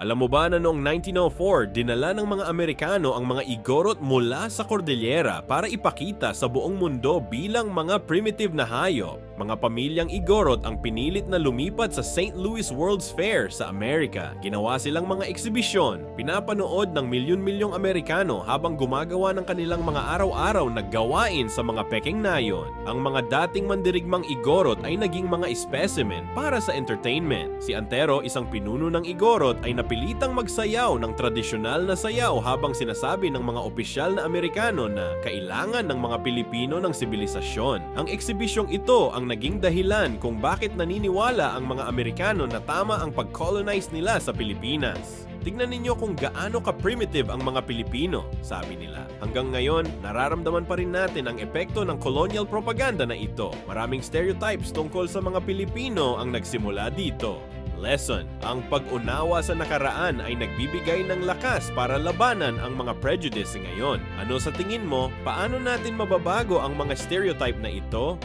Alam mo ba na noong 1904, dinala ng mga Amerikano ang mga Igorot mula sa Cordillera para ipakita sa buong mundo bilang mga primitive na hayop. Mga pamilyang Igorot ang pinilit na lumipat sa St. Louis World's Fair sa Amerika. Ginawa silang mga eksibisyon, pinapanood ng milyon-milyong Amerikano habang gumagawa ng kanilang mga araw-araw na gawain sa mga pekeng nayon. Ang mga dating mandirigmang Igorot ay naging mga specimen para sa entertainment. Si Antero, isang pinuno ng Igorot, ay napilitang magsayaw ng tradisyonal na sayaw habang sinasabi ng mga opisyal na Amerikano na kailangan ng mga Pilipino ng sibilisasyon. Ang eksibisyong ito ang naging dahilan kung bakit naniniwala ang mga Amerikano na tama ang pag-colonize nila sa Pilipinas. Tignan ninyo kung gaano ka-primitive ang mga Pilipino, sabi nila. Hanggang ngayon, nararamdaman pa rin natin ang epekto ng colonial propaganda na ito. Maraming stereotypes tungkol sa mga Pilipino ang nagsimula dito. Lesson: ang pag-unawa sa nakaraan ay nagbibigay ng lakas para labanan ang mga prejudice ngayon. Ano sa tingin mo, paano natin mababago ang mga stereotype na ito?